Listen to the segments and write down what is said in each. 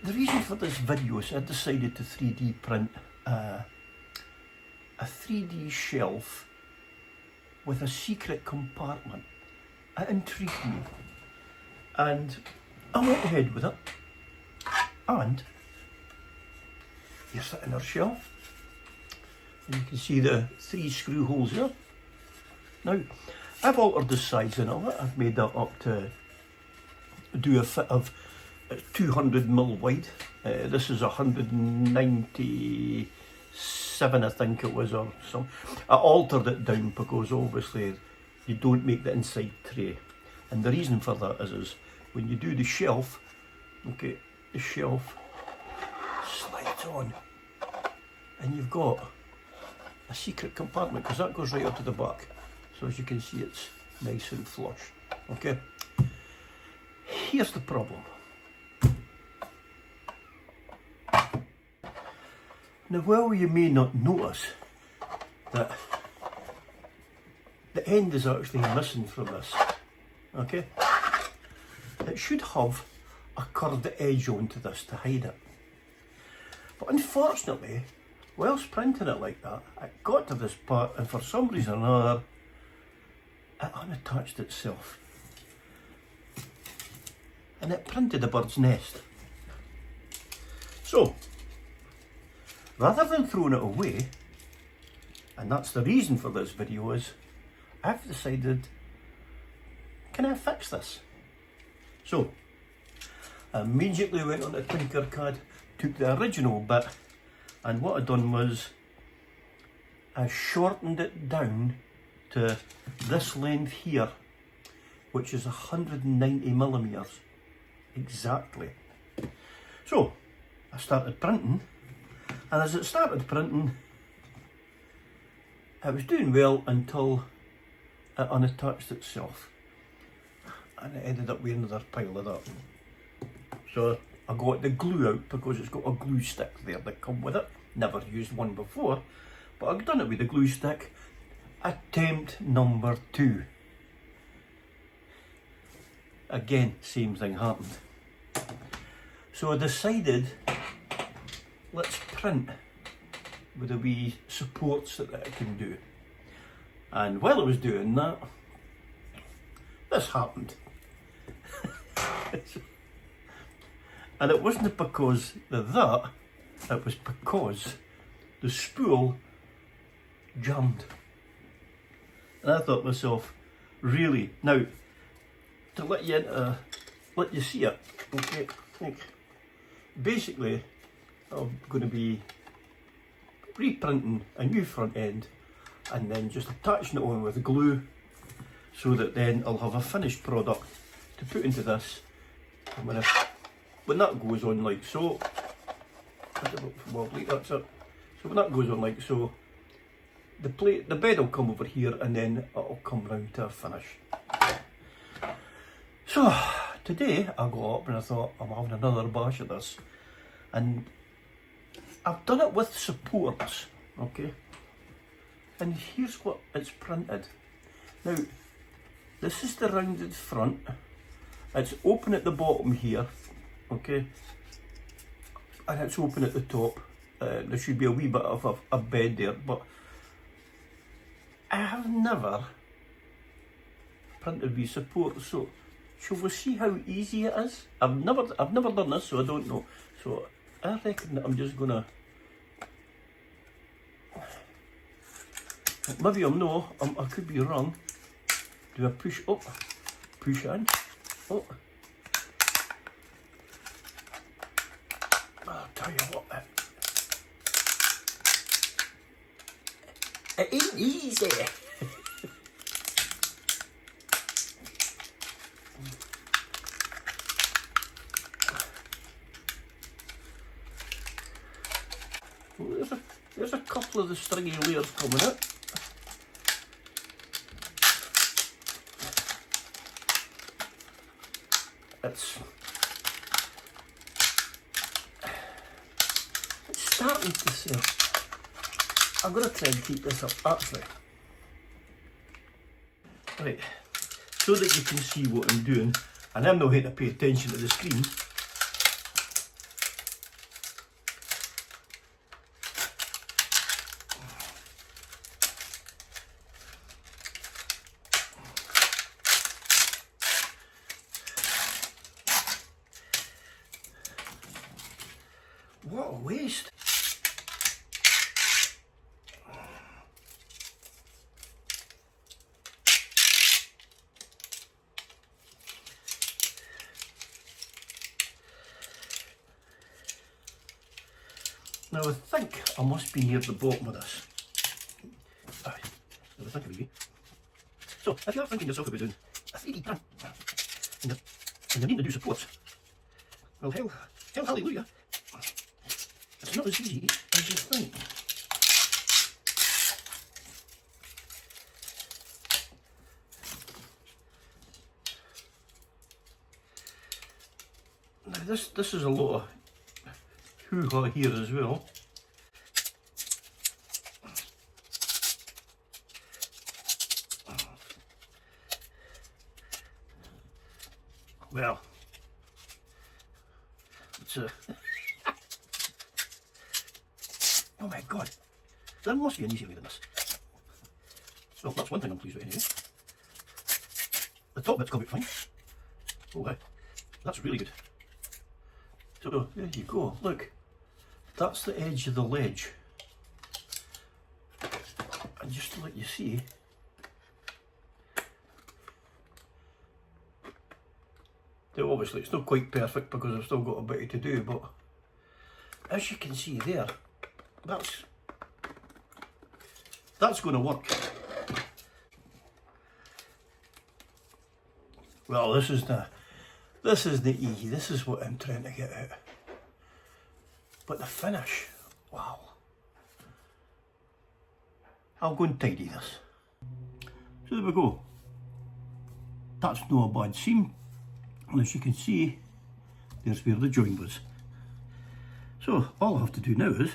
The reason for this video is I decided to 3D print a 3D shelf with a secret compartment. It intrigued me and I went ahead with it, and here's the inner shelf, and you can see the 3 screw holes here. Now I've altered the sizing of it. I've made that up to do a fit of 200mm wide. This is 197, I think it was, or some. I altered it down because obviously you don't make the inside tray, and the reason for that is when you do the shelf, okay, the shelf slides on and you've got a secret compartment because that goes right up to the back. So as you can see, it's nice and flush. Okay, here's the problem. Now, while you may not notice that the end is actually missing from this, okay, it should have a curved edge onto this to hide it. But unfortunately, whilst printing it like that, it got to this part and for some reason or another, it unattached itself. And it printed a bird's nest. So, rather than throwing it away, and that's the reason for this video, is I've decided, can I fix this? So, I immediately went on to Tinkercad, took the original bit, and what I'd done was I shortened it down to this length here, which is 190mm exactly. So, I started printing. And as it started printing, it was doing well until it unattached itself. And it ended up with another pile of that. So I got the glue out because it's got a glue stick there that come with it. Never used one before, but I've done it with the glue stick. Attempt number 2. Again, same thing happened. So I decided, let's print with the wee supports that it can do. And while I was doing that, this happened. And it wasn't because of that, it was because the spool jammed. And I thought to myself, really? Now, to let you see it, okay, basically, I'm going to be reprinting a new front end and then just attaching it on with glue so that then I'll have a finished product to put into this. And when that goes on like so, wobbly, that's it. So when that goes on like so, the bed will come over here and then it'll come round to a finish. So today I got up and I thought I'm having another bash at this, and I've done it with supports, okay, and here's what it's printed. Now, this is the rounded front, it's open at the bottom here, okay, and it's open at the top. There should be a wee bit of a bed there, but I have never printed with support, so shall we see how easy it is? I've never done this, so I don't know. So I reckon that I'm just gonna, maybe I could be wrong. Do I push up, push in, oh. I'll tell you what, it ain't easy. Well, there's a couple of the stringy layers coming out. It's starting to sell. I'm going to try and keep this up actually. Right, so that you can see what I'm doing, and I'm not here to pay attention to the screen. What a waste. Now I think I must be near the bottom of this. Aye, I think of you. So, if you're thinking yourself about doing a 3D print and you're needing to do supports, well, hell hallelujah, it's not as easy as you think. Now this is a lot of hoo-ha here as well. Well, it's a... Oh my god, there must be an easier way than this. So that's one thing I'm pleased with anyway. The top bit's come out fine. Oh wow, that's really good. So there you go, look, that's the edge of the ledge. And just to let you see, now obviously it's not quite perfect because I've still got a bit to do, but as you can see there, that's going to work. Well, this is the E, this is what I'm trying to get out. But the finish, wow. I'll go and tidy this. So there we go. That's not a bad seam. And as you can see, there's where the join was. So all I have to do now is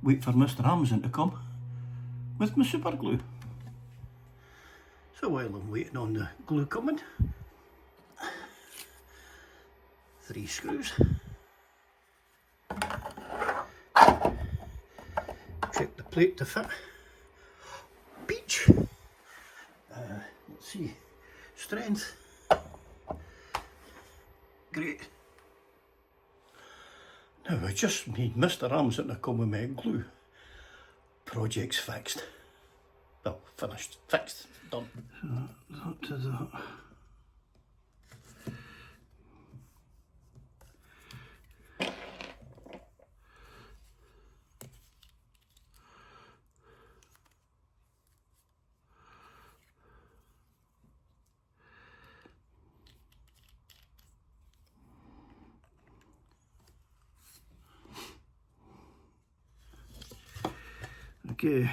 wait for Mr. Amazon to come with my super glue. So while I'm waiting on the glue coming, 3 screws. Check the plate to fit. Peach. Let's see. Strength. Great. Now I just need Mr. Amazon to come with my glue. Project's fixed. Well, finished. Fixed. Done. So that to that. Okay,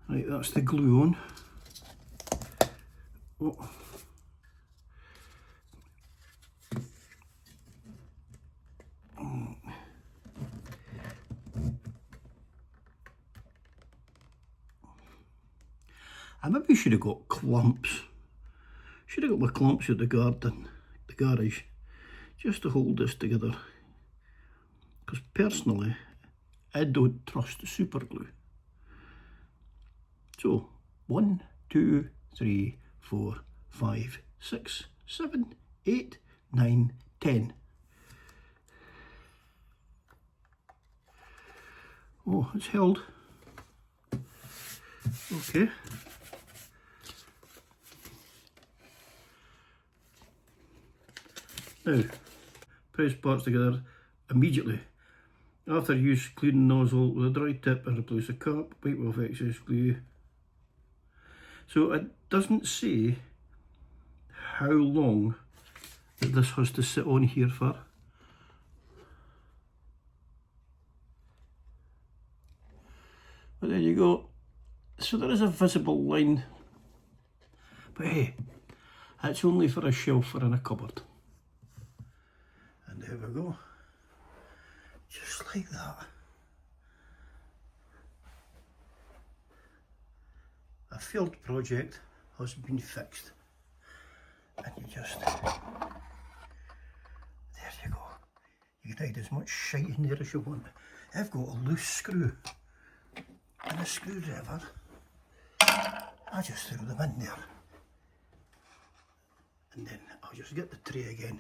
right, that's the glue on. Oh. I maybe should have got clamps. Should have got my clamps at the garage, just to hold this together. Because personally, I don't trust super glue. So 1, 2, 3, 4, 5, 6, 7, 8, 9, 10. Oh, it's held. Okay. Now, press parts together immediately. After use, clean the nozzle with a dry tip and replace the cap, wipe off excess glue. So it doesn't say how long that this has to sit on here for. But there you go. So there is a visible line. But hey, that's only for a shelf or in a cupboard. And there we go. Just like that. A failed project has been fixed. And you just, there you go. You can hide as much shite in there as you want. I've got a loose screw and a screwdriver. I just threw them in there. And then I'll just get the tray again.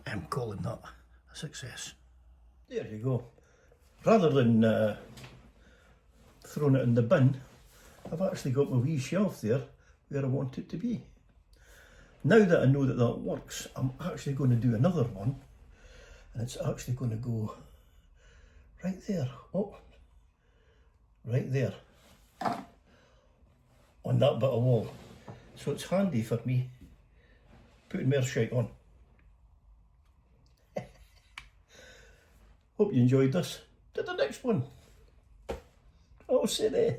I'm calling that a success. There you go. Rather than throwing it in the bin, I've actually got my wee shelf there where I want it to be. Now that I know that that works, I'm actually going to do another one, and it's actually going to go right there. Oh, right there on that bit of wall. So it's handy for me putting more shite on. Hope you enjoyed this. To the next one. Oh, silly.